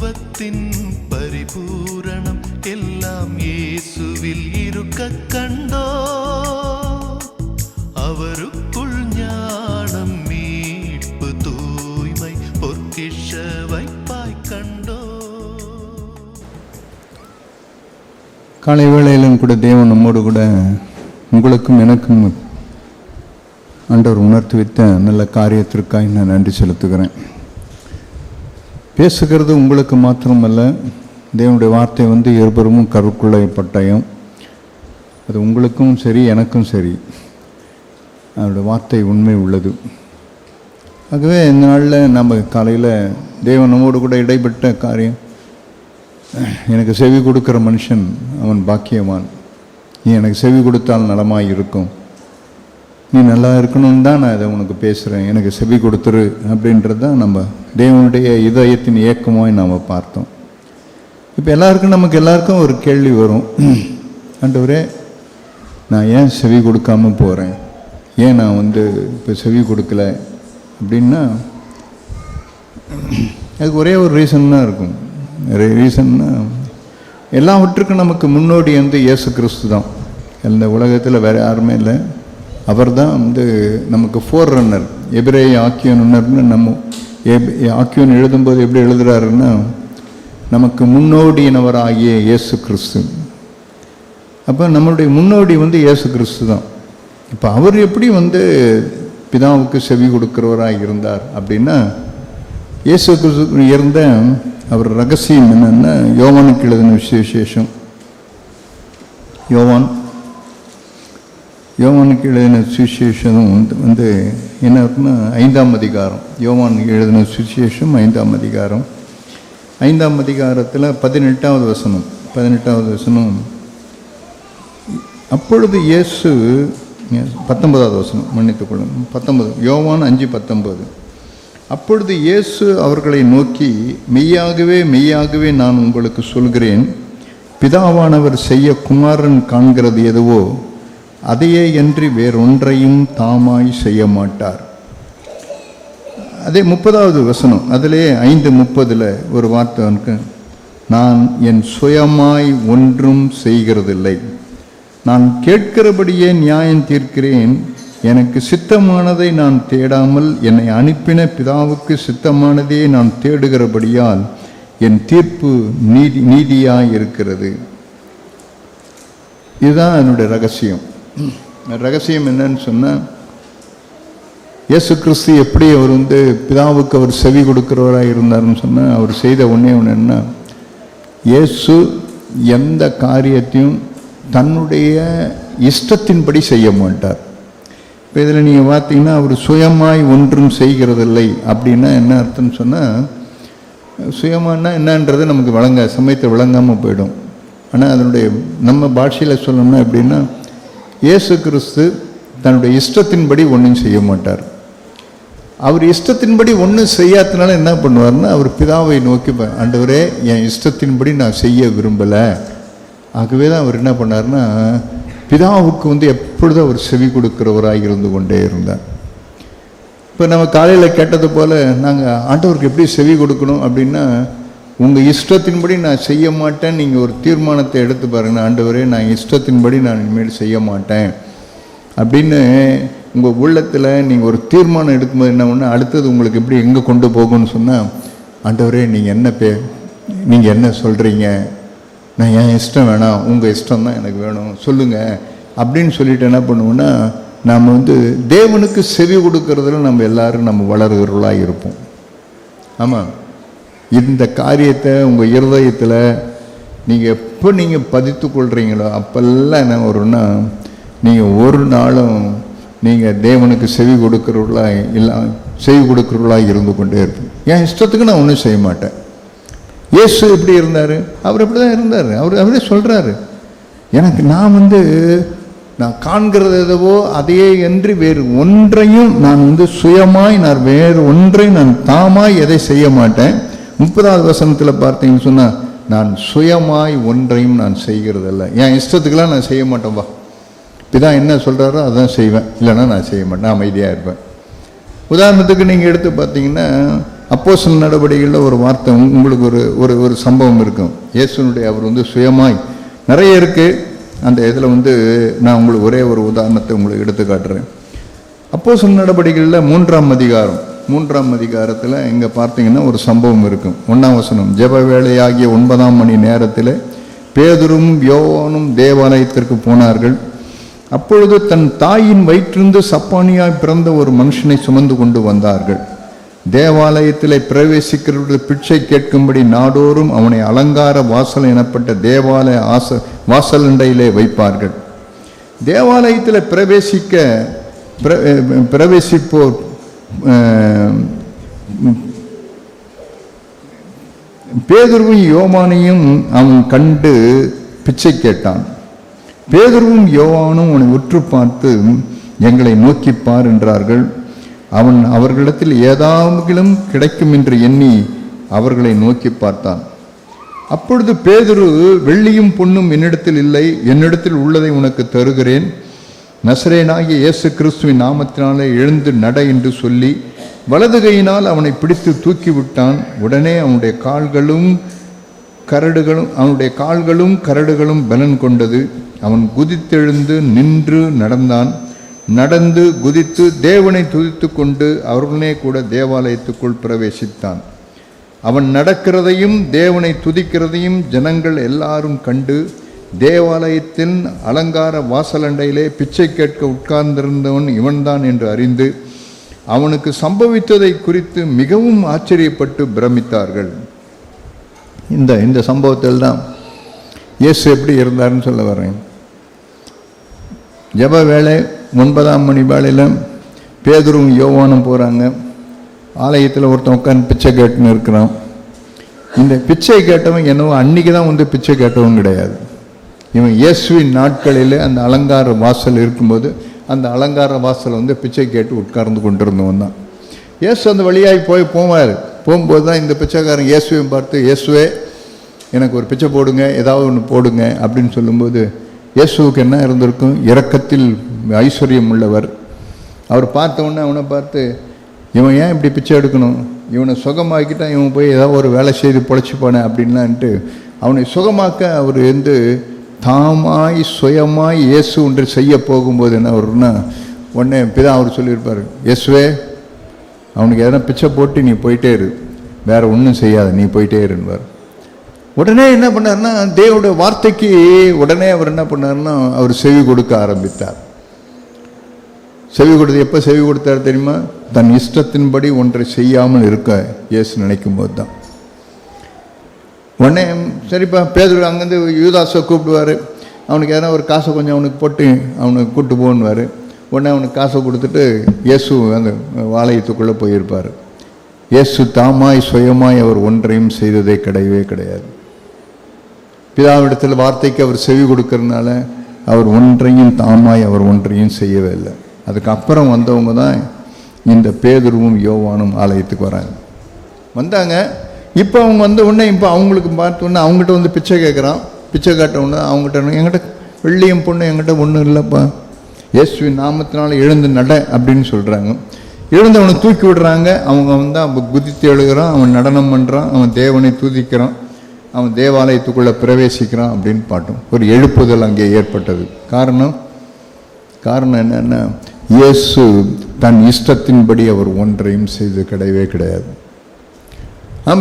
தெய்வத்தின் பரிபூரணம் எல்லாம் இயேசுவில் இருக்க கண்டோ. அவருக்குள் ஞானம், மீட்பு, தூய்மை, பொற்கிஷ வைப்பாய் கண்டோ. காலை வேளையிலும் கூட தேவன் நம்மோடு கூட உங்களுக்கும் எனக்கும் ஆண்டவர் உணர்த்தி வைத்த நல்ல காரியத்திற்காக நான் நன்றி செலுத்துகிறேன். பேசுகிறது உங்களுக்கு மாத்திரமல்ல, தேவனுடைய வார்த்தை இருபுறமும் கருக்குள்ளே பட்டயம். அது உங்களுக்கும் சரி எனக்கும் சரி, அவருடைய வார்த்தை உண்மை உள்ளது. ஆகவே இந்த நாளில் நம்ம காலையில் தேவன் நம்மோடு கூட இடைப்பட்ட காரியம், எனக்கு செவி கொடுக்குற மனுஷன் அவன் பாக்கியவான், நீ எனக்கு செவி கொடுத்தால் நலமாக இருக்கும், நீ நல்லா இருக்கணும்னு தான் நான் இதை உனக்கு பேசுகிறேன், எனக்கு செவி கொடுத்துரு அப்படின்றது தான் நம்ம தேவனுடைய இதயத்தின் இயக்கமாக நாம் பார்த்தோம். இப்போ நமக்கு எல்லாருக்கும் ஒரு கேள்வி வரும், ஆண்டவரே நான் ஏன் செவி கொடுக்காம போகிறேன், ஏன் நான் இப்போ செவி கொடுக்கல அப்படின்னா அதுக்கு ஒரே ஒரு ரீசன் தான் இருக்கும். ரீசன்னா எல்லாவற்றுக்கும் நமக்கு முன்னோடி இயேசு கிறிஸ்து தான். இந்த உலகத்தில் வேறு யாருமே இல்லை. அவர் தான் நமக்கு ஃபோர் ரன்னர், எபிரேய ஆக்கியோனர்னு நம்ம ஆக்கியோன் எழுதும்போது எப்படி எழுதுகிறாருன்னா, நமக்கு முன்னோடியினவர் ஆகிய இயேசு கிறிஸ்து. அப்போ நம்மளுடைய முன்னோடி இயேசு கிறிஸ்து தான். இப்போ அவர் எப்படி பிதாவுக்கு செவி கொடுக்கிறவராக இருந்தார் அப்படின்னா, இயேசு கிறிஸ்து இருந்த அவர் ரகசியம் என்னென்னா, யோவானுக்கு எழுதின விசேஷம், யோவானுக்கு எழுதின சுவிசேஷம் என்ன இருக்குன்னா 5ஆம் அதிகாரம். யோவான் எழுதின சுவிசேஷம் 5ஆம் அதிகாரம். 5ஆம் அதிகாரத்தில் 18வது வசனம். அப்பொழுது இயேசு 19வது வசனம், மன்னித்துக்கொள்ளும், 19, யோவான் 5:19. அப்பொழுது இயேசு அவர்களை நோக்கி, மெய்யாகவே மெய்யாகவே நான் உங்களுக்கு சொல்கிறேன், பிதாவானவர் செய்ய குமாரன் காண்கிறது எதுவோ அதையே அன்றி வேறொன்றையும் தாமாய் செய்ய மாட்டார். அதே 30வது வசனம், அதிலே 5:30 ஒரு வார்த்தை, நான் என் சுயமாய் ஒன்றும் செய்கிறதில்லை, நான் கேட்கிறபடியே நியாயம் தீர்க்கிறேன், எனக்கு சித்தமானதை நான் தேடாமல் என்னை அனுப்பின பிதாவுக்கு சித்தமானதே நான் தேடுகிறபடியால் என் தீர்ப்பு நீதியாய் இருக்கிறது. இதுதான் என்னுடைய ரகசியம். ரகசியம் என்னன்னு சொன்னால், இயேசு கிறிஸ்து எப்படி அவர் பிதாவுக்கு அவர் செவி கொடுக்கிறவராக இருந்தார்னு சொன்னால், அவர் செய்த ஒன்று என்ன, இயேசு எந்த காரியத்தையும் தன்னுடைய இஷ்டத்தின்படி செய்ய மாட்டார். இப்போ இதில் நீங்கள் பார்த்தீங்கன்னா, அவர் சுயமாய் ஒன்றும் செய்கிறதில்லை அப்படின்னா என்ன அர்த்தம்னு சொன்னால், சுயமானா என்னன்றது நமக்கு சமயத்தை விளங்காமல் போயிடும். ஆனால் அதனுடைய நம்ம பாஷையில் சொல்லணும்னா எப்படின்னா, இயேசு கிறிஸ்து தன்னுடைய இஷ்டத்தின்படி ஒன்றும் செய்ய மாட்டார். அவர் இஷ்டத்தின்படி ஒன்றும் செய்யாதனால என்ன பண்ணுவார்னா, அவர் பிதாவை நோக்கி, ஆண்டவரே என் இஷ்டத்தின்படி நான் செய்ய விரும்பலை. ஆகவே தான் அவர் என்ன பண்ணார்னா, பிதாவுக்கு எப்பொழுதும் அவர் செவி கொடுக்கிறவராக இருந்து கொண்டே இருந்தார். இப்போ நம்ம காலையில் கேட்டது போல், நாங்கள் ஆண்டவருக்கு எப்படி செவி கொடுக்கணும் அப்படின்னா, உங்கள் இஷ்டத்தின்படி நான் செய்ய மாட்டேன், நீங்கள் ஒரு தீர்மானத்தை எடுத்து பாருங்கள், ஆண்டவரே நான் இஷ்டத்தின்படி நான் இனிமேல் செய்ய மாட்டேன் அப்படின்னு உங்கள் உள்ளத்தில் நீங்கள் ஒரு தீர்மானம் எடுக்கும்போது என்ன ஒன்று, அடுத்தது உங்களுக்கு எப்படி எங்கே கொண்டு போகும்னு சொன்னால், ஆண்டவரே நீங்கள் என்ன சொல்கிறீங்க, நான் என் இஷ்டம் வேணாம், உங்கள் இஷ்டம் தான் எனக்கு வேணும் சொல்லுங்கள் அப்படின்னு சொல்லிட்டு என்ன பண்ணுவோன்னா, நாம் தேவனுக்கு செவி கொடுக்கறதுல நம்ம எல்லாரும் நம்ம வளர்கிறவர்களாக இருப்போம். ஆமாம், இந்த காரியத்தை உங்கள் இருதயத்தில் நீங்கள் எப்போ பதித்து கொள்கிறீங்களோ அப்பெல்லாம் என்ன வரும்னா, நீங்கள் ஒரு நாளும் நீங்கள் தேவனுக்கு செவி கொடுக்கிறவர்களாக இருந்து கொண்டே இருப்போம். என் இஷ்டத்துக்கு நான் ஒன்றும் செய்ய மாட்டேன். இயேசு எப்படி இருந்தார், அவர் எப்படி தான் இருந்தார். அவரே சொல்கிறாரு, எனக்கு நான் காண்கிறது எதுவோ அதையே என்று வேறு ஒன்றையும் நான் சுயமாய் நான் வேறு ஒன்றையும் நான் தாமாய் எதை செய்ய மாட்டேன். 30வது வசனத்தில் பார்த்தீங்கன்னு சொன்னால், நான் சுயமாய் ஒன்றையும் நான் செய்கிறதில்ல, என் இஷ்டத்துக்கெல்லாம் நான் செய்ய மாட்டேன். பிதா என்ன சொல்கிறாரோ அதான் செய்வேன், இல்லைன்னா நான் செய்ய மாட்டேன், அமைதியாக இருப்பேன். உதாரணத்துக்கு நீங்கள் எடுத்து பார்த்தீங்கன்னா, அப்போஸ்தலர் நடவடிக்கைகளில் ஒரு வார்த்தை உங்களுக்கு ஒரு ஒரு சம்பவம் இருக்கும். இயேசுனுடைய அவர் சுயமாய் நிறைய இருக்குது. அந்த இதில் நான் உங்களுக்கு ஒரே ஒரு உதாரணத்தை உங்களுக்கு எடுத்து காட்டுறேன். அப்போஸ்தலர் நடவடிக்கைகளில் 3ஆம் அதிகாரத்தில் இங்கே பார்த்தீங்கன்னா ஒரு சம்பவம் இருக்கும். 1ஆம் வசனம். ஜெப வேளையாகிய 9ஆம் மணி நேரத்தில் பேதுரும் யோவானும் தேவாலயத்திற்கு போனார்கள். அப்பொழுது தன் தாயின் வயிற்றிருந்து சப்பானியாய் பிறந்த ஒரு மனுஷனை சுமந்து கொண்டு வந்தார்கள். தேவாலயத்தில் பிரவேசிக்கிறவர்கள் பிச்சை கேட்கும்படி நாடோறும் அவனை அலங்கார வாசல் எனப்பட்ட தேவாலய வாசலண்டையிலே வைப்பார்கள். தேவாலயத்தில் பிரவேசிப்போர் பேதுருவும் யோவானையும் அவன் கண்டு பிச்சை கேட்டான். பேதுருவும் யோவானும் அவனை உற்று பார்த்து, எங்களை நோக்கிப்பார் என்றார்கள். அவன் அவர்களிடத்தில் ஏதாவது கிடைக்கும் என்று எண்ணி அவர்களை நோக்கி பார்த்தான். அப்பொழுது பேதுரு, வெள்ளியும் பொன்னும் என்னிடத்தில் இல்லை, என்னிடத்தில் உள்ளதை உனக்கு தருகிறேன். நசரேயனாகிய இயேசு கிறிஸ்துவின் நாமத்தினாலே எழுந்து நட என்று சொல்லி வலது கையினால் அவனை பிடித்து தூக்கிவிட்டான். உடனே அவனுடைய கால்களும் கரடுகளும் பலன் கொண்டது. அவன் குதித்தெழுந்து நின்று நடந்து குதித்து தேவனை துதித்து கொண்டு அவர்களுடனே கூட தேவாலயத்துக்குள் பிரவேசித்தான். அவன் நடக்கிறதையும் தேவனை துதிக்கிறதையும் ஜனங்கள் எல்லாரும் கண்டு, தேவாலயத்தின் அலங்கார வாசலண்டையிலே பிச்சை கேட்க உட்கார்ந்திருந்தவன் இவன்தான் என்று அறிந்து அவனுக்கு சம்பவித்ததை குறித்து மிகவும் ஆச்சரியப்பட்டு பிரமித்தார்கள். இந்த சம்பவத்தில் தான் இயேசு எப்படி இருந்தார்னு சொல்ல வரேன். ஜெப வேளை 9ஆம் மணி வேளையில் பேதுரும் யோவானும் போகிறாங்க. ஆலயத்தில் ஒருத்தன் உட்காந்து பிச்சை கேட்டுன்னு இருக்கிறான். இந்த பிச்சை கேட்டவன் என்னவோ அன்றைக்கி தான் பிச்சை கேட்டவன் கிடையாது. இவன் இயேசுவின் நாட்களில் அந்த அலங்கார வாசல் இருக்கும்போது அந்த அலங்கார வாசல் பிச்சை கேட்டு உட்கார்ந்து கொண்டிருந்தவன் தான். இயேசு அந்த வழியாகி போகும்போது தான் இந்த பிச்சைக்காரன் இயேசுவையும் பார்த்து, இயேசுவே எனக்கு ஒரு பிச்சை போடுங்க, ஏதாவது ஒன்று போடுங்க அப்படின்னு சொல்லும்போது இயேசுவுக்கு என்ன இருந்திருக்கும்? இரக்கத்தில் ஐஸ்வர்யம் உள்ளவர். அவர் பார்த்தவொன்னே அவனை பார்த்து, இவன் ஏன் இப்படி பிச்சை எடுக்கணும், இவனை சுகமாக்கிட்டான், இவன் போய் ஏதாவது ஒரு வேலை செய்து பொழைச்சிப்பானே அப்படின்லான்ட்டு அவனை சுகமாக்க அவர் தாமாய் சுயமாய் இயேசு ஒன்று செய்ய போகும்போது என்ன வரும்னா, உடனே பிதா அவர் சொல்லியிருப்பார், இயேசுவே அவனுக்கு எதனா பிச்சை போட்டு நீ போயிட்டே இரு, வேற ஒன்றும் செய்யாத, நீ போயிட்டே இருப்பார். உடனே என்ன பண்ணார்னா, தேவனுடைய வார்த்தைக்கு உடனே அவர் என்ன பண்ணார்னா அவர் செவி கொடுக்க ஆரம்பித்தார். செவி கொடுத்து எப்போ செவி கொடுத்தார் தெரியுமா? தன் இஷ்டத்தின்படி ஒன்றை செய்யாமல் இருக்க இயேசு நினைக்கும் போது தான். உடனே சரிப்பா, பேதுரு அங்கேருந்து யூதாஸை கூப்பிடுவார். அவனுக்கு எதனா ஒரு காசை கொஞ்சம் அவனுக்கு போட்டு அவனுக்கு கூப்பிட்டு போகணுவார். உடனே அவனுக்கு காசை கொடுத்துட்டு இயேசு அந்த ஆலயத்துக்குள்ளே போயிருப்பார். இயேசு தாமாய் சுயமாய் அவர் ஒன்றையும் செய்ததே கிடையவே கிடையாது. பிதாவிடத்தில் வார்த்தைக்கு அவர் செவி கொடுக்கறதுனால அவர் ஒன்றையும் தாமாய் அவர் ஒன்றையும் செய்யவே இல்லை. அதுக்கப்புறம் வந்தவங்க தான் இந்த பேதுருவும் யோவானும் ஆலயத்துக்கு வந்தாங்க. இப்போ அவங்க உடனே இப்போ அவங்களுக்கு பார்த்தோன்னே அவங்ககிட்ட பிச்சை கேட்குறான். பிச்சை காட்டவுடனே அவங்ககிட்ட, என்கிட்ட வெள்ளியும் பொண்ணு என்கிட்ட ஒன்றும் இல்லைப்பா, இயேசுவின் நாமத்தினால எழுந்து நட அப்படின்னு சொல்கிறாங்க. எழுந்து அவனை தூக்கி விடுறாங்க. அவங்க அவன் குதித்து எழுகிறான், அவன் நடனம் பண்ணுறான், அவன் தேவனை துதிக்கிறான், அவன் தேவாலயத்துக்குள்ளே பிரவேசிக்கிறான் அப்படின்னு பாட்டும் ஒரு எழுப்புதல் அங்கே ஏற்பட்டது. காரணம் என்னென்னா, இயேசு தன் இஷ்டத்தின்படி அவர் ஒன்றையும் செய்து கிடையவே கிடையாது.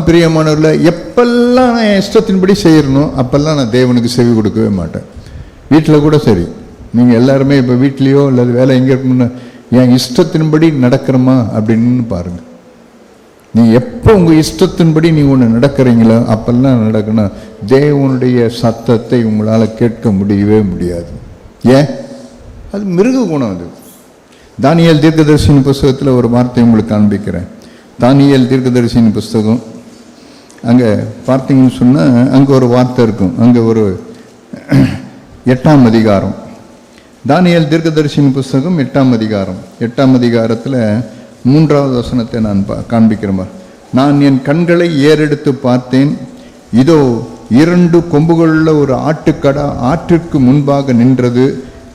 பிரியமானவர்களே, எப்பெல்லாம் நான் என் இஷ்டத்தின்படி செய்யணும் அப்பெல்லாம் நான் தேவனுக்கு செவி கொடுக்கவே மாட்டேன். வீட்டில் கூட சரி, நீங்கள் எல்லாருமே இப்போ வீட்லேயோ இல்லை வேலை எங்கே இருக்கணும்னு என் இஷ்டத்தின்படி நடக்கிறோமா அப்படின்னு பாருங்கள். நீங்கள் எப்போ உங்கள் இஷ்டத்தின்படி நீங்கள் ஒன்று நடக்கிறீங்களோ அப்பெல்லாம் நடக்கணும். தேவனுடைய சத்தத்தை உங்களால் கேட்க முடியவே முடியாது. ஏன்? அது மிருக குணம். அது தானியேல் தீர்க்கதரிசியின் புஸ்தகத்தில் ஒரு வார்த்தை உங்களுக்கு காண்பிக்கிறேன். தானியேல் தீர்க்கதரிசியின் புஸ்தகம் அங்கே பார்த்தீங்கன்னு சொன்னால் அங்கே ஒரு வார்த்தை இருக்கும். அங்கே ஒரு 8ஆம் அதிகாரம், தானியேல் தீர்க்கதரிசியின் புஸ்தகம் 8ஆம் அதிகாரம். 8ஆம் அதிகாரத்தில் 3வது வசனத்தை நான் காண்பிக்கிறேன். நான் என் கண்களை ஏறெடுத்து பார்த்தேன், இதோ 2 கொம்புகளுள்ள ஒரு ஆட்டுக்கடா ஆற்றிற்கு முன்பாக நின்றது.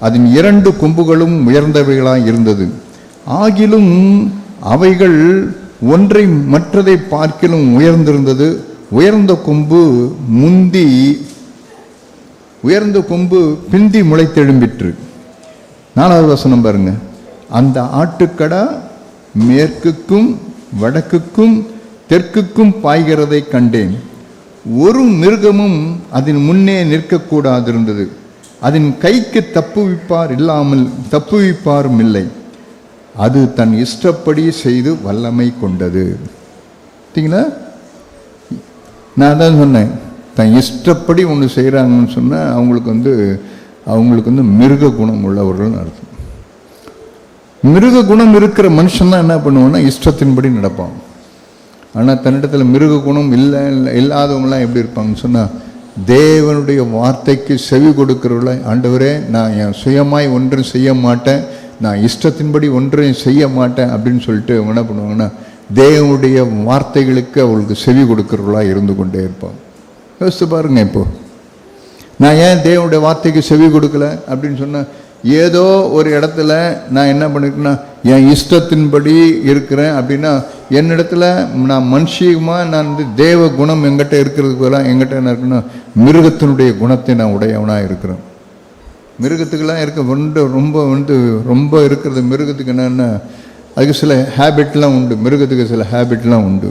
அதன் 2 கொம்புகளும் உயர்ந்தவைகளாய் இருந்தது. ஆகிலும் அவைகள் ஒன்றை மற்றதை பார்க்கிலும் உயர்ந்திருந்தது. உயர்ந்த கொம்பு பிந்தி முளைத்தெழும்பிற்று. 4வது வசனம் பாருங்க. அந்த ஆட்டுக்கடா மேற்குக்கும் வடக்குக்கும் தெற்குக்கும் பாய்கிறதை கண்டேன். ஒரு மிருகமும் அதன் முன்னே நிற்கக்கூடாதிருந்தது. அதன் கைக்கு தப்புவிப்பாரும் இல்லை. அது தன் இஷ்டப்படி செய்து வல்லமை கொண்டது. பார்த்தீங்களா? நான் தான் சொன்னேன், தன் இஷ்டப்படி ஒன்று செய்கிறாங்கன்னு சொன்னால் அவங்களுக்கு வந்து மிருக குணம் உள்ளவர்கள் அர்த்தம். மிருக குணம் இருக்கிற மனுஷன் தான் என்ன பண்ணுவான்னா இஷ்டத்தின்படி நடப்பான். ஆனால் தன்னிடத்தில் மிருக குணம் இல்லாதவங்களாம் எப்படி இருப்பாங்கன்னு சொன்னால், தேவனுடைய வார்த்தைக்கு செவி கொடுக்கிறவர்கள, ஆண்டவரே நான் என் சுயமாய் ஒன்றும் செய்ய மாட்டேன், நான் இஷ்டத்தின்படி ஒன்றையும் செய்ய மாட்டேன் அப்படின்னு சொல்லிட்டு அவங்க என்ன பண்ணுவாங்கன்னா தேவனுடைய வார்த்தைகளுக்கு அவளுக்கு செவி கொடுக்கிறவர்களாக இருந்து கொண்டே இருப்பாங்க. யோசித்து பாருங்க. இப்போ நான் ஏன் தேவனுடைய வார்த்தைக்கு செவி கொடுக்கல அப்படின்னு சொன்னால், ஏதோ ஒரு இடத்துல நான் என்ன பண்ணிருக்கேன்னா என் இஷ்டத்தின்படி இருக்கிறேன் அப்படின்னா, என்னிடத்துல நான் மனுஷியமாக நான் வந்து தேவ குணம் எங்கிட்ட இருக்கிறதுக்கு எல்லாம் எங்கிட்ட என்ன இருக்குன்னா மிருகத்தினுடைய குணத்தை நான் உடையவனாக இருக்கிறேன். மிருகத்துக்கெல்லாம் ரொம்ப இருக்கிறது. மிருகத்துக்கு என்னென்னா அதுக்கு சில ஹேபிட்லாம் உண்டு. மிருகத்துக்கு சில ஹேபிட்லாம் உண்டு.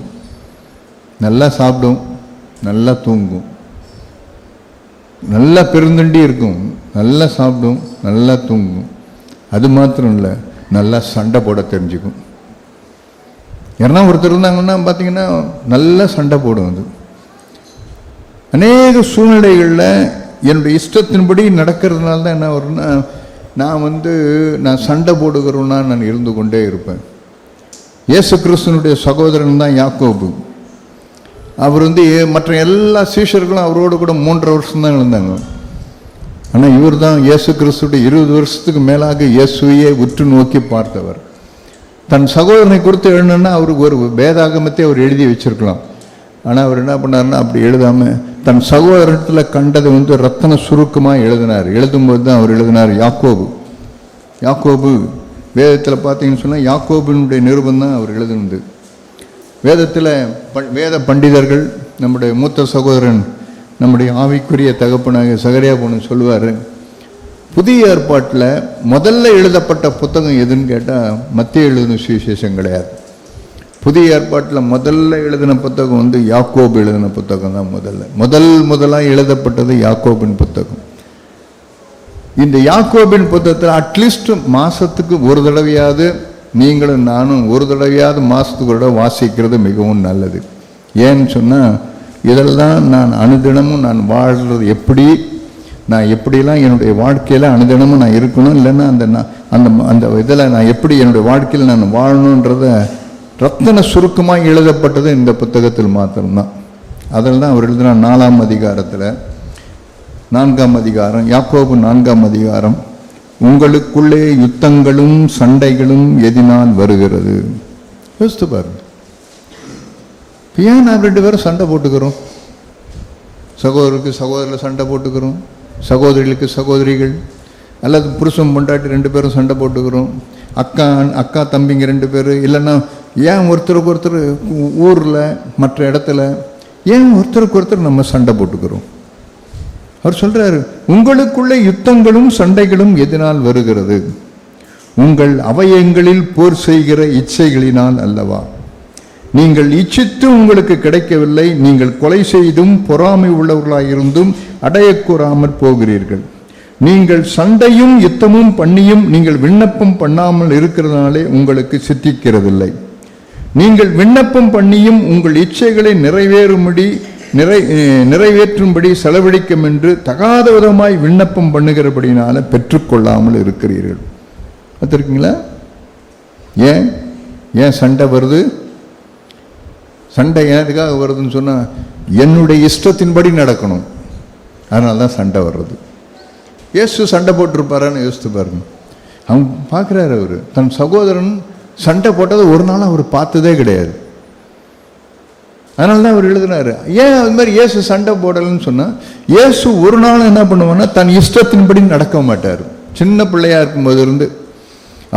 நல்லா சாப்பிடும், நல்லா தூங்கும், நல்லா பெருந்தண்டி இருக்கும், நல்லா சாப்பிடும், நல்லா தூங்கும். அது மாத்திரம் இல்லை, நல்லா சண்டை போட தெரிஞ்சுக்கும். யாருன்னா ஒருத்தர் இருந்தாங்கன்னா பார்த்தீங்கன்னா நல்லா சண்டை போடும். அது அநேக சூழ்நிலைகளில் என்னுடைய இஷ்டத்தின்படி நடக்கிறதுனால தான் என்ன வரும்னா, நான் சண்டை போடுகிறவனா நான் இருந்து கொண்டே இருப்பேன். இயேசு கிறிஸ்துனுடைய சகோதரன் தான் யாக்கோபு. அவர் மற்ற எல்லா சீஷர்களும் அவரோடு கூட 3.5 வருஷம் தான் இருந்தாங்க. ஆனால் இவர் தான் இயேசு கிறிஸ்துடைய 20 வருஷத்துக்கு மேலாக இயேசுவையே உற்று நோக்கி பார்த்தவர். தன் சகோதரனை குறித்து எழுணுன்னா அவருக்கு ஒரு வேதாகமத்தை அவர் எழுதி வச்சிருக்கலாம். ஆனால் அவர் என்ன பண்ணார்னா அப்படி எழுதாமல் தன் சகோதரத்தில் கண்டதை ரத்தன சுருக்கமாக எழுதினார். எழுதும்போது தான் அவர் எழுதினார் யாக்கோபு. வேதத்தில் பார்த்தீங்கன்னு சொன்னால் யாக்கோபினுடைய நிருபம் தான் அவர் எழுதுனது. வேதத்தில் வேத பண்டிதர்கள், நம்முடைய மூத்த சகோதரன், நம்முடைய ஆவிக்குரிய தகப்பனாக சகரியா போன சொல்லுவார், புதிய ஏற்பாட்டில் முதல்ல எழுதப்பட்ட புத்தகம் எதுன்னு கேட்டால் மத்திய எழுதின சுவிசேஷம் கிடையாது. புதிய ஏற்பாட்டில் முதல்ல எழுதின புத்தகம் யாக்கோபு எழுதின புத்தகம் தான். முதலாக எழுதப்பட்டது யாக்கோபின் புத்தகம். இந்த யாக்கோபின் புத்தகத்தில் அட்லீஸ்ட் மாதத்துக்கு ஒரு தடவையாவது நீங்களும் நானும் ஒரு தடவையாவது மாதத்துக்கு வாசிக்கிறது மிகவும் நல்லது. ஏன்னு சொன்னால், இதெல்லாம் நான் அனுதினமும் நான் வாழ்கிறது நான் எப்படிலாம் என்னுடைய வாழ்க்கையில் அனுதினமும் நான் இருக்கணும், இல்லைன்னா அந்த இதில் நான் எப்படி என்னுடைய வாழ்க்கையில் நான் வாழணுன்றத ரத்தன சுருக்கமாக எழுதப்பட்டது இந்த புத்தகத்தில் மாத்திரம்தான். அதில் தான் அவர் எழுதின 4ஆம் அதிகாரத்தில் 4ஆம் அதிகாரம், யாக்கோபு 4ஆம் அதிகாரம், உங்களுக்குள்ளே யுத்தங்களும் சண்டைகளும் எதினால் வருகிறது. யோசித்து பாருங்க. ஏன் நான் 2 பேரும் சண்டை போட்டுக்கிறோம்? சகோதரருக்கு சண்டை போட்டுக்கிறோம், சகோதரிகளுக்கு சகோதரிகள், அல்லது புருஷன் பொண்டாட்டி 2 பேரும் சண்டை போட்டுக்கிறோம், அக்கா தம்பிங்க 2 பேர். இல்லைன்னா ஏன் ஒருத்தருக்கு ஒருத்தர் ஊரில் மற்ற இடத்துல ஏன் ஒருத்தருக்கு ஒருத்தர் நம்ம சண்டை போட்டுக்கிறோம்? அவர் சொல்றாரு, உங்களுக்குள்ள யுத்தங்களும் சண்டைகளும் எதனால் வருகிறது? உங்கள் அவயங்களில் போர் செய்கிற இச்சைகளினால் அல்லவா? நீங்கள் இச்சித்து உங்களுக்கு கிடைக்கவில்லை, நீங்கள் கொலை செய்தும் பொறாமை உள்ளவர்களாயிருந்தும் அடையக்கூறாமற் போகிறீர்கள். நீங்கள் சண்டையும் யுத்தமும் பண்ணியும் நீங்கள் விண்ணப்பம் பண்ணாமல் இருக்கிறதுனாலே உங்களுக்கு சித்திக்கிறதில்லை. நீங்கள் விண்ணப்பம் பண்ணியும் உங்கள் இச்சைகளை நிறைவேற்றும்படி செலவழிக்கும் என்று தகாத விதமாய் விண்ணப்பம் பண்ணுகிறபடினால பெற்றுக்கொள்ளாமல் இருக்கிறீர்கள். பார்த்துருக்கீங்களா? ஏன் சண்டை வருது? சண்டை எதுக்காக வருதுன்னு சொன்னால், என்னுடைய இஷ்டத்தின்படி நடக்கணும், அதனால தான் சண்டை வர்றது. இயேசு சண்டை போட்டிருப்பாரான்னு யோசித்து பாருங்க. அவன் பார்க்குறாரு, அவர் தன் சகோதரன் சண்டை போட்டதை ஒரு நாள் அவர் பார்த்ததே கிடையாது. அதனால தான் அவர் எழுதினாரு. ஏன் அது மாதிரி இயேசு சண்டை போடலன்னு சொன்னால், இயேசு ஒரு நாள் என்ன பண்ணுவான்னா தன் இஷ்டத்தின்படி நடக்க மாட்டார். சின்ன பிள்ளையா இருக்கும்போது இருந்து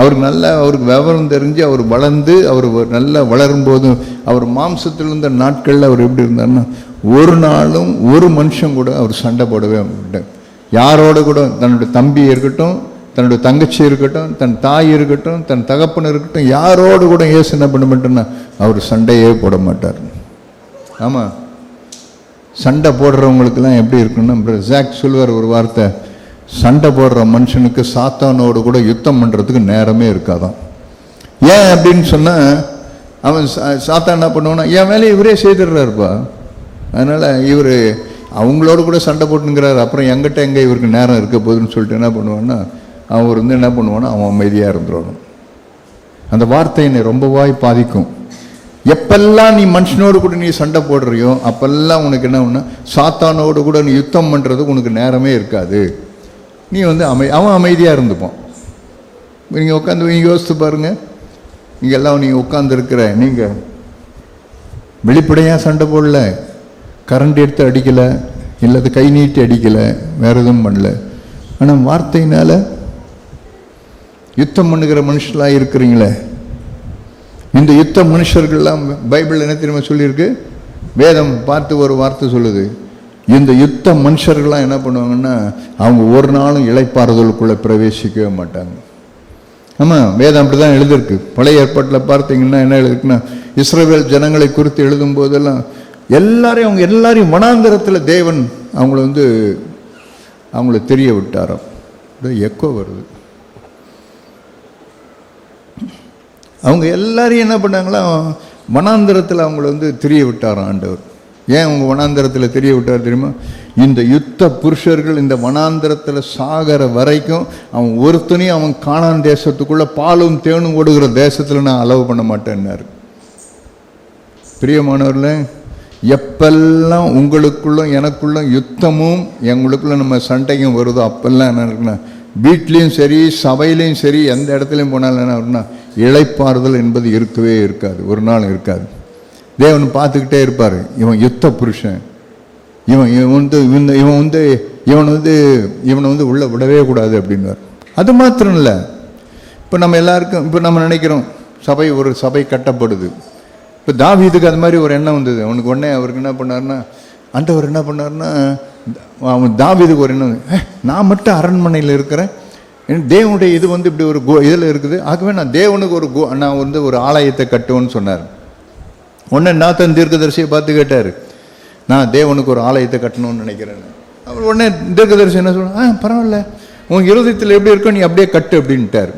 அவருக்கு விவரம் தெரிஞ்சு அவர் வளர்ந்து அவர் நல்லா வளரும் போதும் அவர் மாம்சத்தில் இருந்த நாட்களில் அவர் எப்படி இருந்தார்னா ஒரு நாளும் ஒரு மனுஷன் கூட அவர் சண்டை போடவே மாட்டார். யாரோட கூட, தன்னுடைய தம்பி இருக்கட்டும், தன்னுடைய தங்கச்சி இருக்கட்டும், தன் தாய் இருக்கட்டும், தன் தகப்பன் இருக்கட்டும், யாரோடு கூட ஏசு என்ன பண்ண மாட்டேன்னா அவர் சண்டையே போட மாட்டார். ஆமாம், சண்டை போடுறவங்களுக்கெல்லாம் எப்படி இருக்குன்னா ஜாக் சொல்வார் ஒரு வார்த்தை, சண்டை போடுற மனுஷனுக்கு சாத்தானோடு கூட யுத்தம் பண்ணுறதுக்கு நேரமே இருக்காதான். ஏன் அப்படின்னு சொன்னால் அவன் சாத்தான் என்ன பண்ணுவான்னா என் வேலையை இவரே செய்துடுறாருப்பா, அதனால் இவர் அவங்களோட கூட சண்டை போட்டுங்கிறாரு, அப்புறம் எங்கிட்ட எங்கே இவருக்கு நேரம் இருக்க போகுதுன்னு சொல்லிட்டு என்ன பண்ணுவான்னா அவன் என்ன பண்ணுவான்னா அவன் அமைதியாக இருந்துடணும். அந்த வார்த்தை என்னை ரொம்பவாய் பாதிக்கும். எப்பெல்லாம் நீ மனுஷனோடு கூட நீ சண்டை போடுறியோ அப்பெல்லாம் உனக்கு என்ன ஒன்று சாத்தானோடு கூட நீ யுத்தம் பண்ணுறதுக்கு உனக்கு நேரமே இருக்காது. நீ அவன் அமைதியாக இருந்துப்பான். நீங்கள் உட்காந்து நீங்கள் யோசித்து பாருங்கள், நீங்கள் எல்லாம் நீங்கள் உட்காந்துருக்கிற நீங்கள் வெளிப்படையாக சண்டை போடல, கரண்ட் எடுத்து அடிக்கலை, இல்லாத கை நீட்டி அடிக்கலை, வேறு எதுவும் பண்ணல, ஆனால் வார்த்தையினால் யுத்தம் பண்ணுகிற மனுஷர்களாக இருக்கிறீங்களே. இந்த யுத்த மனுஷர்கள்லாம் பைபிள் என்ன தெரியுமா சொல்லியிருக்கு, வேதம் பார்த்து ஒரு வார்த்தை சொல்லுது, இந்த யுத்த மனுஷர்கள்லாம் என்ன பண்ணுவாங்கன்னா அவங்க ஒரு நாளும் இளைப்பாறுதலுக்குள்ளே பிரவேசிக்கவே மாட்டாங்க. ஆமாம், வேதம் அப்படி தான் எழுதிருக்கு. பழைய ஏற்பாட்டில் பார்த்தீங்கன்னா என்ன எழுதிருக்குன்னா இஸ்ரவேல் ஜனங்களை குறித்து எழுதும் போதெல்லாம் அவங்க எல்லாரையும் வனாந்தரத்தில் தேவன் அவங்கள தெரிய விட்டாராம். எக்கோ வருது. அவங்க எல்லாரையும் என்ன பண்ணாங்களா வனாந்தரத்தில் அவங்கள தெரிய விட்டாராம் ஆண்டவர். ஏன் அவங்க வனாந்தரத்தில் தெரிய விட்டார் தெரியுமா? இந்த யுத்த புருஷர்கள் இந்த வனாந்தரத்தில் சாகிற வரைக்கும் அவன் ஒருத்தனையும் அவன் கானான் தேசத்துக்குள்ளே பாலும் தேனும் ஓடுகிற தேசத்தில் நான் அலோவ் பண்ண மாட்டேன்னாரு. பிரியமானவர்களே, எப்பெல்லாம் உங்களுக்குள்ளும் எனக்குள்ளும் யுத்தமும் எங்களுக்குள்ள நம்ம சண்டையும் வருதோ அப்பெல்லாம் என்ன இருக்குன்னா வீட்லேயும் சரி சபையிலையும் சரி எந்த இடத்துலையும் போனாலும் என்ன இருக்குன்னா இளைப்பாறுதல் என்பது இருக்கவே இருக்காது, ஒரு நாள் இருக்காது. தேவன் பார்த்துக்கிட்டே இருப்பார், இவன் யுத்த புருஷன், இவனை உள்ள விடவே கூடாது அப்படின்வார். அது மாத்திரம் இல்லை, இப்போ நம்ம எல்லாருக்கும் இப்போ நம்ம நினைக்கிறோம் ஒரு சபை கட்டப்படுது. இப்போ தாவீதுக்கு அது மாதிரி ஒரு எண்ணம் வந்தது. அவனுக்கு உடனே அவருக்கு என்ன பண்ணார்னா ஆண்டவர் என்ன பண்ணார்னா அவன் தாவீதுக்கு ஒரு எண்ணம், நான் மட்டும் அரண்மனையில் இருக்கிறேன், தேவனுடைய இது இப்படி ஒரு இதில் இருக்குது, ஆகவே நான் தேவனுக்கு நான் ஒரு ஆலயத்தை கட்டுவேன்னு சொன்னார். உடனே நாத்தான் தீர்க்கதரிசியை பார்த்து கேட்டார், நான் தேவனுக்கு ஒரு ஆலயத்தை கட்டணும்னு நினைக்கிறேன். அவர் உடனே தீர்க்கதரிசி என்ன சொல்ல, பரவாயில்ல, உன் இருதயத்தில் எப்படி இருக்கோ நீ அப்படியே கட்டு அப்படின்ட்டார்.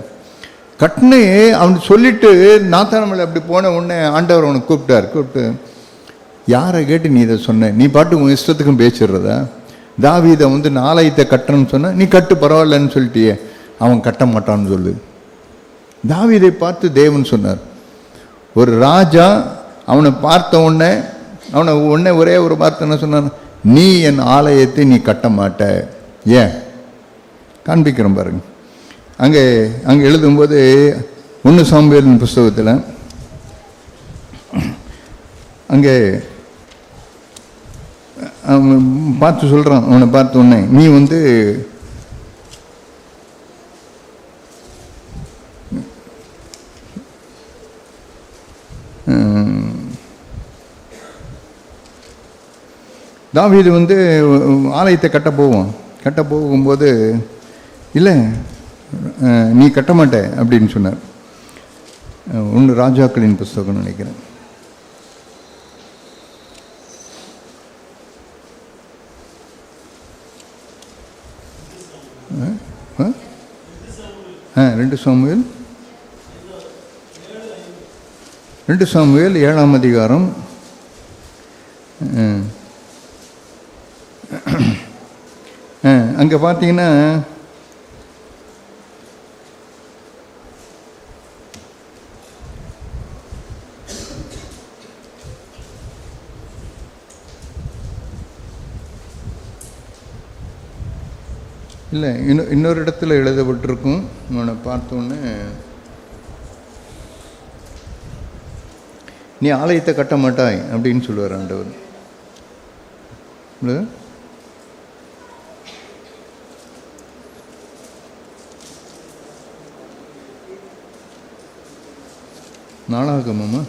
கட்டுன்னு அவன் சொல்லிட்டு நாத்தான் மேலே அப்படி போன உடனே ஆண்டவர் அவனை கூப்பிட்டு, யாரை கேட்டு நீ இதை சொன்ன? நீ பாட்டு உன் இஷ்டத்துக்கும் பேசிடுறதா? தாவீதை நான் ஆலயத்தை கட்டணும்னு சொன்ன, நீ கட்டு பரவாயில்லன்னு சொல்லிட்டியே, அவன் கட்ட மாட்டான்னு சொல்லு. தாவீதை பார்த்து தேவன் சொன்னார், ஒரு ராஜா அவனை பார்த்த உடனே ஒரே ஒரு வார்த்தை என்ன சொன்னான், நீ என் ஆலயத்தை நீ கட்ட மாட்ட. ஏன் காண்பிக்கிறோம் பாருங்க. அங்கே எழுதும்போது 1 சாமுவேல் புஸ்தகத்தில் அங்கே அவன் பார்த்து சொல்கிறான், அவனை பார்த்த உடனே நீ தாவீது ஆலயத்தை கட்ட போகும்போது இல்லை நீ கட்ட மாட்ட அப்படின்னு சொன்னார். 1 ராஜாக்களின் புஸ்தகம் நினைக்கிறேன். ரெண்டு சாமுவேல் 7ஆம் அதிகாரம். அங்கே பார்த்தீங்கன்னா இல்லை இன்னொரு இடத்துல எழுதப்பட்டிருக்கும். நான் பார்த்தோன்னே நீ ஆலயத்தை கட்ட மாட்டாய் அப்படின்னு சொல்லுவார் ஆண்டவர். நாளாகமமா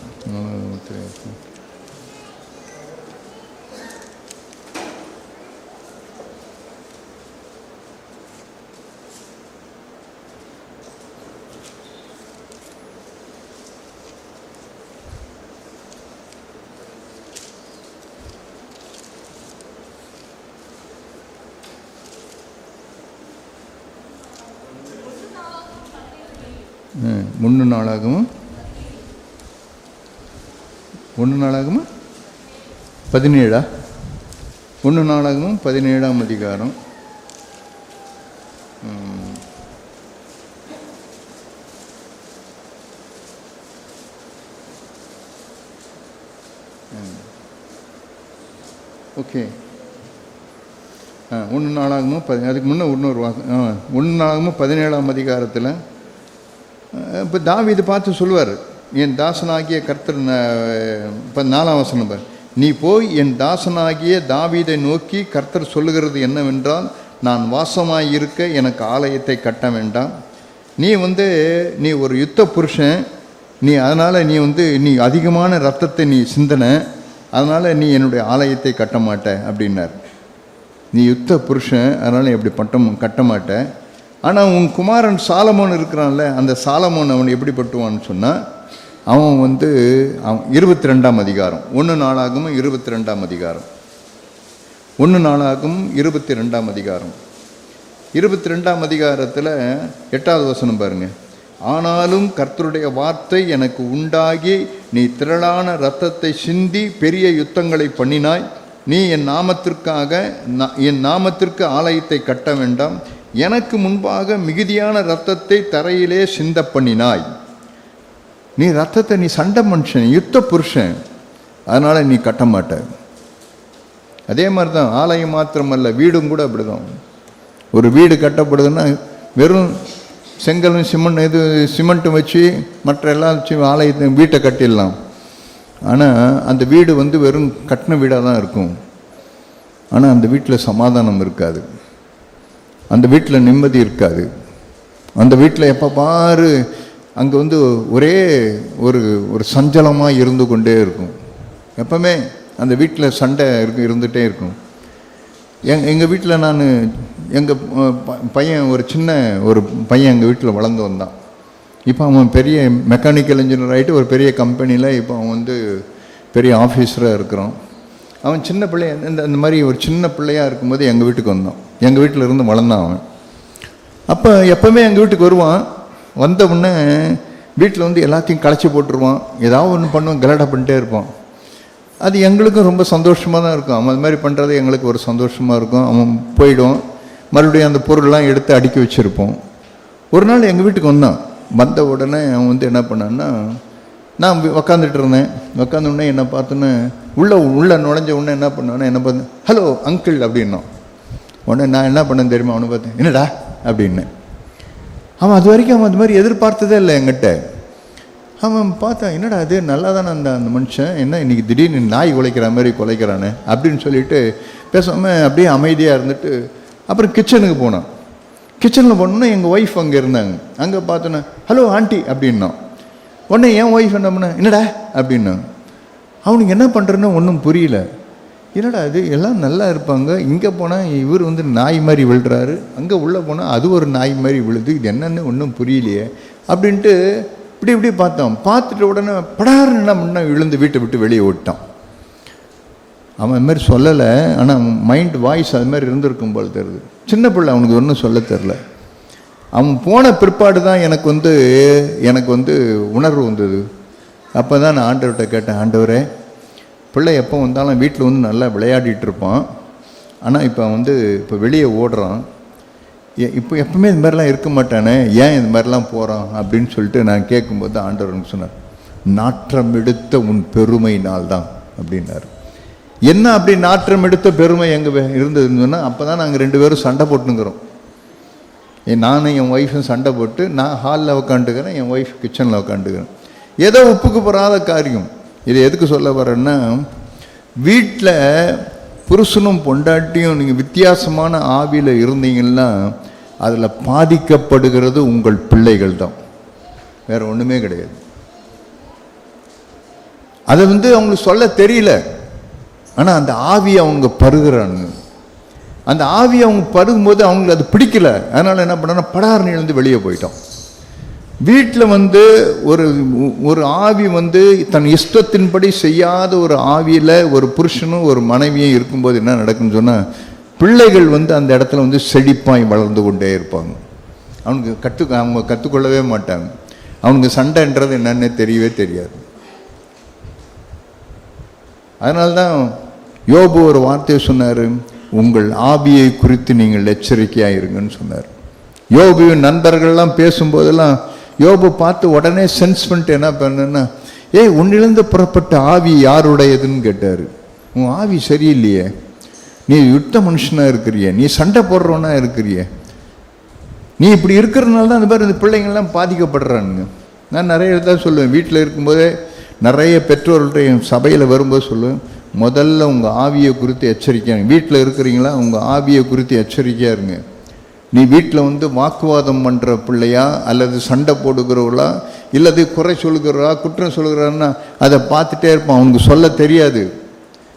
ஒன்று நாளாகமும் 17 1 நாளாகமும் 17ஆம் அதிகாரம். ஓகே 1 நாளாகமும் அதுக்கு முன்னே இன்னொரு 1 நாளாகமும் 17ஆம் அதிகாரத்தில் இப்போ தாவீது பார்த்து சொல்லுவார், என் தாசனாகிய கர்த்தர், இப்போ 4ஆம் வசனம் பார், நீ போய் என் தாசனாகிய தாவீதை நோக்கி கர்த்தர் சொல்லுகிறது என்னவென்றால், நான் வாசமாய் இருக்க எனக்கு ஆலயத்தை கட்ட வேண்டாம். நீ ஒரு யுத்த புருஷன், அதனால் நீ அதிகமான ரத்தத்தை நீ சிந்தன, அதனால் நீ என்னுடைய ஆலயத்தை கட்ட மாட்ட அப்படின்னார். நீ யுத்த புருஷன், அதனால் எப்படி கட்ட மாட்ட. ஆனால் உன் குமாரன் சாலமோன் இருக்கிறான்ல, அந்த சாலமோன் அவன் எப்படி பட்டுவான்னு சொன்னால், அவன் 22ஆம் அதிகாரம் 1 நாளாகமும் 22ஆம் அதிகாரம் 1 நாளாகமும் 22ஆம் அதிகாரம் 22ஆம் அதிகாரத்தில் 8வது வசனம் பாருங்க. ஆனாலும் கர்த்தருடைய வார்த்தை எனக்கு உண்டாகி, நீ திரளான இரத்தத்தை சிந்தி பெரிய யுத்தங்களை பண்ணினாய். நீ என் நாமத்திற்கு ஆலயத்தை கட்ட வேண்டாம். எனக்கு முன்பாக மிகுதியான இரத்தத்தை தரையிலே சிந்த பண்ணினாய். நீ ரத்தத்தை, நீ சண்டை மனுஷன், யுத்த புருஷன், அதனால் நீ கட்ட மாட்ட. அதே மாதிரி தான் ஆலயம் மாத்திரமல்ல, வீடும் கூட அப்படிதான். ஒரு வீடு கட்டப்படுதுன்னா வெறும் செங்கலும் சிமெண்ட்டும் வச்சு மற்ற எல்லாம் வச்சு ஆலயத்தை வீட்டை கட்டிடலாம். ஆனால் அந்த வீடு வெறும் கட்டின வீடாக தான் இருக்கும். ஆனால் அந்த வீட்டில் சமாதானம் இருக்காது, அந்த வீட்டில் நிம்மதி இருக்காது. அந்த வீட்டில் எப்போ பாரு அங்கே ஒரே ஒரு சஞ்சலமாக இருந்து கொண்டே இருக்கும். எப்பவுமே அந்த வீட்டில் சண்டை இருந்துகிட்டே இருக்கும். எங்கள் வீட்டில் எங்கள் பையன் ஒரு சின்ன பையன் எங்கள் வீட்டில் வளர்ந்து வந்தான். இப்போ அவன் பெரிய மெக்கானிக்கல் இன்ஜினியர் ஆகிட்டு ஒரு பெரிய கம்பெனியில் இப்போ அவன் பெரிய ஆஃபீஸராக இருக்கிறான். அவன் சின்ன பிள்ளை, இந்த மாதிரி ஒரு சின்ன பிள்ளையாக இருக்கும்போது எங்கள் வீட்டுக்கு வந்தான். எங்கள் வீட்டில் இருந்து வளர்ந்தான் அவன். அப்போ எப்போவுமே எங்கள் வீட்டுக்கு வருவான். வந்த உடனே வீட்டில் எல்லாத்தையும் களைச்சி போட்டுருவான், ஏதாவது ஒன்று பண்ணுவான், கலாட்டா பண்ணிட்டே இருப்பான். அது எங்களுக்கும் ரொம்ப சந்தோஷமாக தான் இருக்கும். அவன் அது மாதிரி பண்ணுறது எங்களுக்கு ஒரு சந்தோஷமாக இருக்கும். அவன் போயிடுவான், மறுபடியும் அந்த பொருள்லாம் எடுத்து அடுக்கி வச்சுருப்போம். ஒரு நாள் எங்கள் வீட்டுக்கு வந்தான். வந்த உடனே அவன் என்ன பண்ணான்னா, நான் உக்காந்துட்டு இருந்தேன். உக்காந்த உடனே என்னை பார்த்தோன்னே உள்ளே நுழைஞ்ச உடனே என்ன பண்ணான்னா, என்ன பார்த்தேன், ஹலோ அங்கிள் அப்படின்னான். உடனே நான் என்ன பண்ணேன்னு தெரியுமா, அவனை பார்த்தேன், என்னடா அப்படின்னேன். அவன் அது வரைக்கும் அவன் அது மாதிரி எதிர்பார்த்ததே இல்லை என்கிட்ட. அவன் பார்த்தான், என்னடா அது நல்லா தானே அந்த மனுஷன், என்ன இன்றைக்கி திடீர்னு நாய் குலைக்கிற மாதிரி குலைக்கிறானே அப்படின்னு சொல்லிட்டு பேசாமல் அப்படியே அமைதியாக இருந்துட்டு அப்புறம் கிச்சனுக்கு போனான். கிச்சனில் போனோன்னா எங்கள் ஒய்ஃப் அங்கே இருந்தாங்க. அங்கே பார்த்தோன்னே ஹலோ ஆண்டி அப்படின்னான். உடனே என் ஒய்ஃப் என்ன பண்ண, என்னடா அப்படின்னாங்க. அவனுக்கு என்ன பண்ணுறேன்னு ஒன்றும் புரியல. என்னடா அது, எல்லாம் நல்லா இருப்பாங்க, இங்கே போனால் இவர் நாய் மாதிரி விழுறாரு, அங்கே உள்ளே போனால் அது ஒரு நாய் மாதிரி விழுது, இது என்னன்னு ஒன்றும் புரியலையே அப்படின்ட்டு இப்படி பார்த்தோம். பார்த்துட்டு உடனே படாருன்னு என்ன பண்ண, விழுந்து வீட்டை விட்டு வெளியே ஓட்டான். அவன் அது மாதிரி சொல்லலை, ஆனால் மைண்ட் வாய்ஸ் அது மாதிரி இருந்திருக்கும் போல் தெரியுது. சின்ன பிள்ளை, அவனுக்கு ஒன்றும் சொல்ல தெரில. அவன் போன பிற்பாடு தான் எனக்கு உணர்வு வந்தது. அப்போ தான் நான் ஆண்டவர்கிட்ட கேட்டேன், ஆண்டவரே, பிள்ளை எப்போ வந்தாலும் வீட்டில் நல்லா விளையாடிட்டு இருப்பான், ஆனால் இப்போ வெளியே ஓடுறான், இப்போ எப்பவுமே இது மாதிரிலாம் இருக்க மாட்டானே, ஏன் இது மாதிரிலாம் போகிறான் அப்படின்னு சொல்லிட்டு நான் கேட்கும்போது ஆண்டவர் சொன்னார், நாற்றம் எடுத்த உன் பெருமையினால் தான் அப்படின்னாரு. என்ன அப்படி நாற்றம் எடுத்த பெருமை எங்கே இருந்ததுன்னு சொன்னால், அப்போ தான் நாங்கள் 2 பேரும் சண்டை போட்டுங்கிறோம். நானும் என் ஒய்ஃபும் சண்டை போட்டு, நான் ஹாலில் உக்காந்துக்கிறேன், என் ஒய்ஃப் கிச்சனில் உக்காந்துக்கிறேன். ஏதோ ஒப்புக்கு போகாத காரியம். இதை எதுக்கு சொல்ல வரேன்னா, வீட்டில் புருஷனும் பொண்டாட்டியும் நீங்கள் வித்தியாசமான ஆவியில் இருந்தீங்கன்னா அதில் பாதிக்கப்படுகிறது உங்கள் பிள்ளைகள் தான், வேறு ஒன்றுமே கிடையாது. அதை அவங்களுக்கு சொல்ல தெரியல. ஆனால் அந்த ஆவியை அவங்க பருகுறானுங்க. அந்த ஆவியை அவங்க பருகும்போது அவங்களுக்கு அது பிடிக்கல. அதனால் என்ன பண்ணாங்கன்னா படாரணிலேருந்து வெளியே போயிட்டோம். வீட்டில் ஒரு ஆவி தன் இஷ்டத்தின்படி செய்யாத ஒரு ஆவியில் ஒரு புருஷனும் ஒரு மனைவியும் இருக்கும்போது என்ன நடக்குன்னு சொன்னால், பிள்ளைகள் அந்த இடத்துல செழிப்பாய் வளர்ந்து கொண்டே இருப்பாங்க. அவங்க கற்றுக்கொள்ளவே மாட்டாங்க. அவனுக்கு சண்டைன்றது என்னன்னே தெரியவே தெரியாது. அதனால்தான் யோபு ஒரு வார்த்தையை சொன்னார், உங்கள் ஆவியை குறித்து நீங்கள் எச்சரிக்கையாக இருங்கன்னு சொன்னார். யோபுவின் நண்பர்கள்லாம் பேசும்போதெல்லாம் யோபு பார்த்து உடனே சென்ஸ் பண்ணிட்டு என்ன பண்ணுன்னா, உன்னிலிருந்து புறப்பட்ட ஆவி யாருடையதுன்னு கேட்டார். உன் ஆவி சரியில்லையே, நீ யுத்த மனுஷனாக இருக்கிறிய, நீ சண்டை போடுறவனா இருக்கிறிய, நீ இப்படி இருக்கிறதுனால தான் அந்த மாதிரி இந்த பிள்ளைங்கள்லாம் பாதிக்கப்படுறானுங்க. நான் நிறைய தான் சொல்லுவேன், வீட்டில் இருக்கும்போதே நிறைய பெற்றோர்கள்ட்ட சபையில் வரும்போது சொல்லுவேன், முதல்ல உங்கள் ஆவியை குறித்து எச்சரிக்கையாக, வீட்டில் இருக்கிறீங்களா உங்கள் ஆவியை குறித்து எச்சரிக்கையாக இருங்க. நீ வீட்டில் வாக்குவாதம் பண்ணுற பிள்ளையா, அல்லது சண்டை போடுகிறவளா, இல்லது குறை சொல்கிறவா, குற்றம் சொல்கிறான்னா அதை பார்த்துட்டே இருப்பான். அவனுக்கு சொல்ல தெரியாது.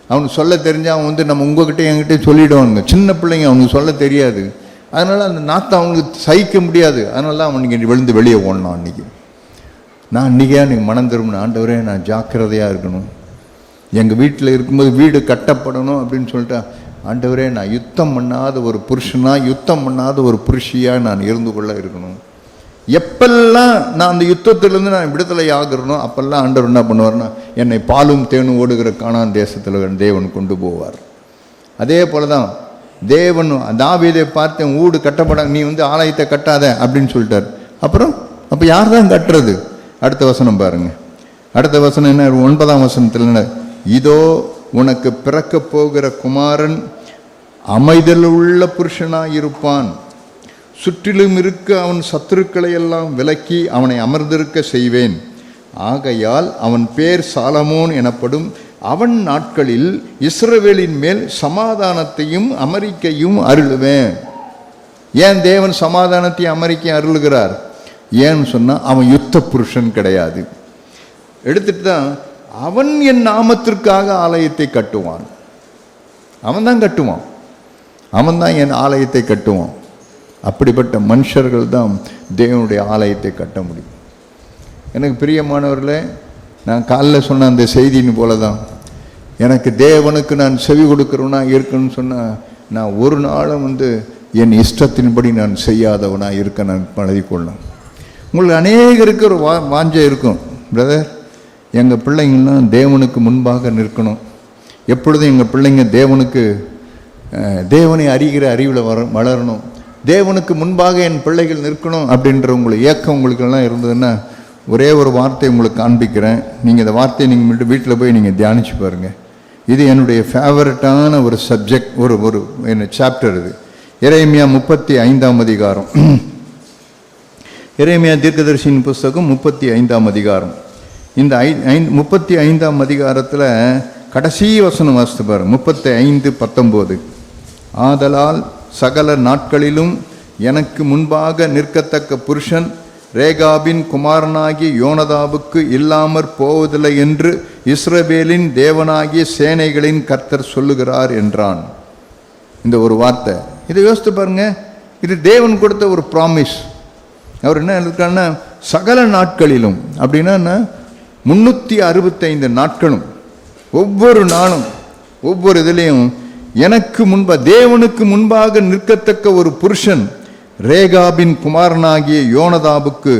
அவனுக்கு சொல்ல தெரிஞ்சால் அவன் நம்ம உங்ககிட்ட என்கிட்ட சொல்லிவிடுவானுங்க. சின்ன பிள்ளைங்க அவனுக்கு சொல்ல தெரியாது. அதனால் அந்த நாத்தை அவனுக்கு சகிக்க முடியாது. அதனால தான் அவனுக்கு விழுந்து வெளியே ஓடணும். அன்றைக்கி நான் நீங்கள் மனம் திரும்பின ஆண்டவரே, நான் ஜாக்கிரதையாக இருக்கணும், எங்கள் வீட்டில் இருக்கும்போது வீடு கட்டப்படணும் அப்படின்னு சொல்லிட்டு, ஆண்டவரே நான் யுத்தம் பண்ணாத ஒரு புருஷனாக, யுத்தம் பண்ணாத ஒரு புருஷியாக நான் இருந்து கொள்ள இருக்கணும். எப்பெல்லாம் நான் அந்த யுத்தத்திலேருந்து நான் விடுதலை ஆகிறனோ அப்பெல்லாம் ஆண்டவர் என்ன பண்ணுவார்னா, என்னை பாலும் தேனும் ஓடுகிற கானான் தேசத்தில் தேவன் கொண்டு போவார். அதே போல தான் தேவன் தாவீதை பார்த்து வீடு கட்டப்பட, நீ ஆலயத்தை கட்டாத அப்படின்னு சொல்லிட்டார். அப்போ யார் தான் கட்டுறது? அடுத்த வசனம் பாருங்க. அடுத்த வசனம் என்ன? 9ஆம் வசனத்தில், இதோ உனக்கு பிறக்க போகிற குமாரன் அமைதலுள்ள புருஷனாய் இருப்பான், சுற்றிலும் இருக்க அவன் சத்துருக்களை எல்லாம் விலக்கி அவனை அமர்ந்திருக்க செய்வேன், ஆகையால் அவன் பேர் சாலமோன் எனப்படும், அவன் நாட்களில் இஸ்ரவேலின் மேல் சமாதானத்தையும் அமெரிக்கையும் அருளுவேன். ஏன் தேவன் சமாதானத்தையும் அமெரிக்கையும் அருளுகிறார்? ஏன்னு சொன்னால் அவன் யுத்த புருஷன் கிடையாது. எடுத்துட்டு தான் அவன் என் நாமத்திற்காக ஆலயத்தை கட்டுவான். அவன் தான் கட்டுவான், அவன் தான் என் ஆலயத்தை கட்டுவான். அப்படிப்பட்ட மனுஷர்கள் தான் தேவனுடைய ஆலயத்தை கட்ட முடியும். எனக்கு பிரியமானவர்களே, நான் காலைல சொன்ன அந்த செய்தின்னு போல தான், எனக்கு தேவனுக்கு நான் செவி கொடுக்குறவனா இருக்கணும்னு சொன்னால், நான் ஒரு நாளும் என் இஷ்டத்தின்படி நான் செய்யாதவனாக இருக்க நான் பழகிக்கொள்ளணும். உங்களுக்கு அநேகருக்கு ஒரு வாஞ்சை இருக்கும், பிரதர் எங்கள் பிள்ளைங்கள்லாம் தேவனுக்கு முன்பாக நிற்கணும், எப்பொழுதும் எங்கள் பிள்ளைங்க தேவனை அறிகிற அறிவில் வளரணும், தேவனுக்கு முன்பாக என் பிள்ளைகள் நிற்கணும் அப்படின்ற உங்களுக்கு ஏக்கம் உங்களுக்கெல்லாம் இருந்ததுன்னா, ஒரே ஒரு வார்த்தையை உங்களுக்கு காண்பிக்கிறேன். நீங்கள் இந்த வார்த்தையை நீங்கள் வீட்டில் போய் நீங்கள் தியானிச்சு பாருங்கள். இது என்னுடைய ஃபேவரட்டான ஒரு சப்ஜெக்ட், ஒரு என்ன சாப்டர் இது. எரேமியா 35ஆம் அதிகாரம். எரேமியா தீர்க்கதரிசியின் புஸ்தகம் 35ஆம் அதிகாரம். இந்த 35ஆம் அதிகாரத்தில் கடைசி வசனம் வாசித்து பாருங்க. 35:19, ஆதலால் சகல நாட்களிலும் எனக்கு முன்பாக நிற்கத்தக்க புருஷன் ரேகாபின் குமாரனாகிய யோனதாபுக்கு இல்லாமற் போவதில்லை என்று இஸ்ரவேலின் தேவனாகிய சேனைகளின் கர்த்தர் சொல்லுகிறார் என்றான். இந்த ஒரு வார்த்தை இதை யோசித்து பாருங்க. இது தேவன் கொடுத்த ஒரு ப்ராமிஸ். அவர் என்ன இருக்காருன்னா, சகல நாட்களிலும் அப்படின்னா 365 நாட்களும், ஒவ்வொரு நாளும் ஒவ்வொரு இதுலேயும் எனக்கு முன்பாக, தேவனுக்கு முன்பாக நிற்கத்தக்க ஒரு புருஷன் ரேகாபின் குமாரனாகிய யோனதாபுக்கு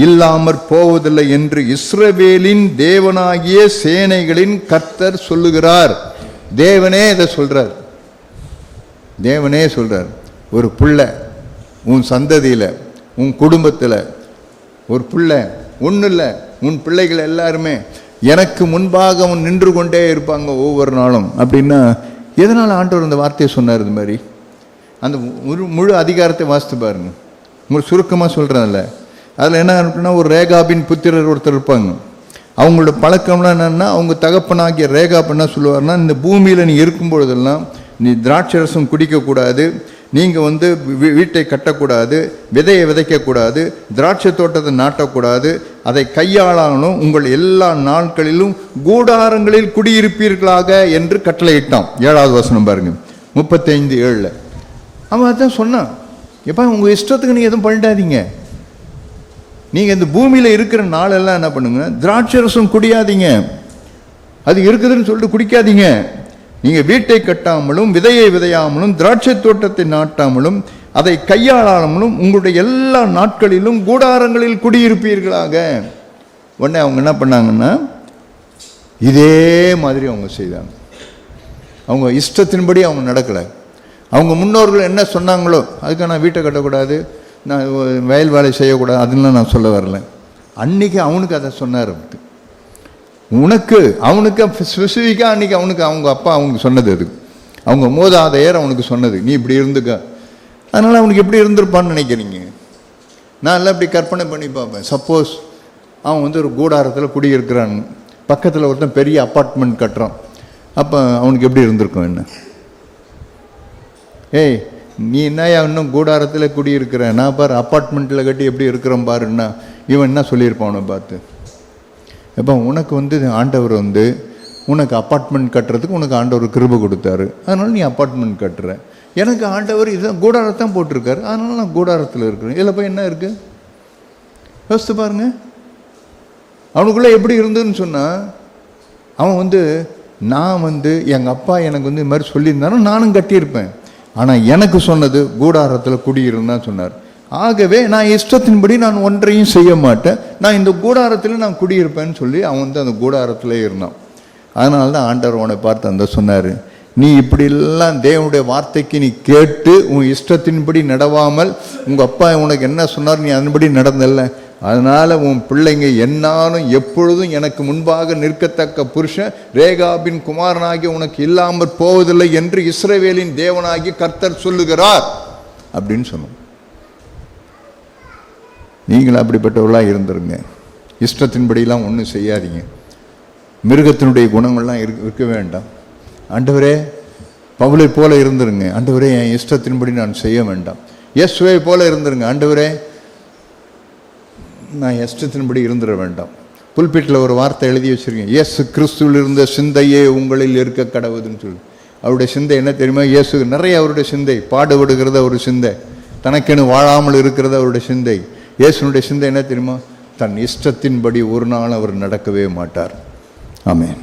இல்லாமற் போவதில்லை என்று இஸ்ரவேலின் தேவனாகிய சேனைகளின் கர்த்தர் சொல்லுகிறார். தேவனே இதை சொல்றார். தேவனே சொல்றார். ஒரு பிள்ளை உன் சந்ததியில், உன் குடும்பத்தில் ஒரு பிள்ளை ஒன்றும் இல்லை, உன் பிள்ளைகள் எல்லாருமே எனக்கு முன்பாக அவன் நின்று கொண்டே இருப்பாங்க ஒவ்வொரு நாளும். அப்படின்னா எதனால் ஆண்டவர் இந்த வார்த்தையை சொன்னார்? இது மாதிரி அந்த முழு அதிகாரத்தை வாசித்து பாருங்க. உங்களுக்கு சுருக்கமாக சொல்கிறதில்ல. அதில் என்ன இருக்குன்னா, ஒரு ரேகாபின் புத்திரர் ஒருத்தர் இருப்பாங்க. அவங்களோட பழக்கம்லாம் என்னென்னா, அவங்க தகப்பனாகிய ரேகாப் என்ன சொல்லுவார்னா, இந்த பூமியில் நீ இருக்கும் பொழுதெல்லாம் நீ திராட்சரசம் குடிக்கக்கூடாது, நீங்கள் வந்து வீட்டை கட்டக்கூடாது, விதையை விதைக்கக்கூடாது, திராட்சை தோட்டத்தை நாட்டக்கூடாது, அதை கையாளாலும் உங்கள் எல்லா நாட்களிலும் கூடாரங்களில் குடியிருப்பீர்களாக என்று கட்டளையிட்டான். 7வது வசனம் பாருங்க, 35:7. அவன் அதான் சொன்னான், எப்போ உங்கள் இஷ்டத்துக்கு நீங்கள் எதுவும் பண்ணிடாதீங்க. நீங்கள் இந்த பூமியில் இருக்கிற நாளெல்லாம் என்ன பண்ணுங்க, திராட்சை ரசம் குடியாதீங்க, அது இருக்குதுன்னு சொல்லிட்டு குடிக்காதீங்க. நீங்கள் வீட்டை கட்டாமலும் விதையை விதையாமலும் திராட்சை தோட்டத்தை நாட்டாமலும் அதை கையாளாமலும் உங்களுடைய எல்லா நாட்களிலும் கூடாரங்களில் குடியிருப்பீர்களாக. உடனே அவங்க என்ன பண்ணாங்கன்னா இதே மாதிரி அவங்க செய்தாங்க. அவங்க இஷ்டத்தின்படி அவங்க நடக்கலை. அவங்க முன்னோர்கள் என்ன சொன்னாங்களோ அதுக்காக நான் வீட்டை கட்டக்கூடாது, நான் வயல் வேலை செய்யக்கூடாது, அதெல்லாம் நான் சொல்ல வரல. அன்னைக்கு அவனுக்கு அதை சொன்னார். அவனுக்கு ஸ்பெசிஃபிக்காக அன்றைக்கி அவங்க அப்பா அவங்க சொன்னது, அது அவங்க மூதாதையர் அவனுக்கு சொன்னது, நீ இப்படி இருந்துக்க. அதனால் அவனுக்கு எப்படி இருந்திருப்பான்னு நினைக்கிறீங்க? நான் எல்லாம் இப்படி கற்பனை பண்ணி பார்ப்பேன். சப்போஸ் அவன் ஒரு கூடாரத்தில் குடியிருக்கிறான், பக்கத்தில் ஒருத்தன் பெரிய அப்பார்ட்மெண்ட் கட்டுறான், அப்போ அவனுக்கு எப்படி இருந்திருக்கும்? என்ன ஏய் நீ என்னையா இன்னும் கூடாரத்தில் குடியிருக்கிற, நான் பாரு அப்பார்ட்மெண்ட்டில் கட்டி எப்படி இருக்கிறோம் பாருன்னா இவன் என்ன சொல்லியிருப்பான் அவனை பார்த்து? எப்போ உனக்கு ஆண்டவர் உனக்கு அப்பார்ட்மெண்ட் கட்டுறதுக்கு உனக்கு ஆண்டவர் கிருபை கொடுத்தாரு, அதனால் நீ அப்பார்ட்மெண்ட் கட்டுற. எனக்கு ஆண்டவர் இதுதான் கூடாரத்தான் போட்டிருக்காரு, அதனால நான் கூடாரத்தில் இருக்கிறேன். இதில் போய் என்ன இருக்குது யோசித்து பாருங்க. அவனுக்குள்ளே எப்படி இருந்ததுன்னு சொன்னால், அவன் நான் எங்கள் அப்பா எனக்கு இது மாதிரி சொல்லியிருந்தாலும் நானும் கட்டியிருப்பேன், ஆனால் எனக்கு சொன்னது கூடாரத்தில் குடியிருந்தான் சொன்னார். ஆகவே நான் இஷ்டத்தின்படி நான் ஒன்றையும் செய்ய மாட்டேன், நான் இந்த கூடாரத்தில் நான் குடியிருப்பேன்னு சொல்லி அவன் அந்த கூடாரத்தில் இருந்தான். அதனால தான் ஆண்டவர் அவனை பார்த்து சொன்னார், நீ இப்படிலாம் தேவனுடைய வார்த்தைக்கு நீ கேட்டு உன் இஷ்டத்தின்படி நடவாமல் உங்கள் அப்பா உனக்கு என்ன சொன்னார் நீ அதன்படி நடந்தல்ல, அதனால் உன் பிள்ளைங்க என்னாலும் எப்பொழுதும் எனக்கு முன்பாக நிற்கத்தக்க புருஷன் ரேகாபின் குமாரனாகி உனக்கு இல்லாமல் போவதில்லை என்று இஸ்ரவேலின் தேவனாகி கர்த்தர் சொல்லுகிறார் அப்படின்னு சொன்னோம். நீங்களும் அப்படிப்பட்டவர்களாக இருந்துருங்க. இஷ்டத்தின்படியெல்லாம் ஒன்றும் செய்யாதீங்க. மிருகத்தினுடைய குணங்கள்லாம் இருக்க வேண்டாம். ஆண்டவரே பவுலை போல இருந்துருங்க. ஆண்டவரே என் இஷ்டத்தின்படி நான் செய்ய வேண்டாம். இயேசுவை போல இருந்துருங்க. ஆண்டவரே நான் இஷ்டத்தின்படி இருந்துட வேண்டாம். புல்பிட்டில் ஒரு வார்த்தை எழுதி வச்சுருக்கேன், இயேசு கிறிஸ்துவில் இருந்த சிந்தையே உங்களில் இருக்க கடவுதுன்னு சொல்லி. அவருடைய சிந்தை என்ன தெரியுமா? இயேசு நிறைய அவருடைய சிந்தை, பாடுபடுகிறத ஒரு சிந்தை, தனக்கெனு வாழாமல் இருக்கிறத அவருடைய சிந்தை. இயேசுனுடைய சிந்தை என்ன தெரியுமா? தன் இஷ்டத்தின்படி ஒரு நாள் அவர் நடக்கவே மாட்டார். ஆமென்.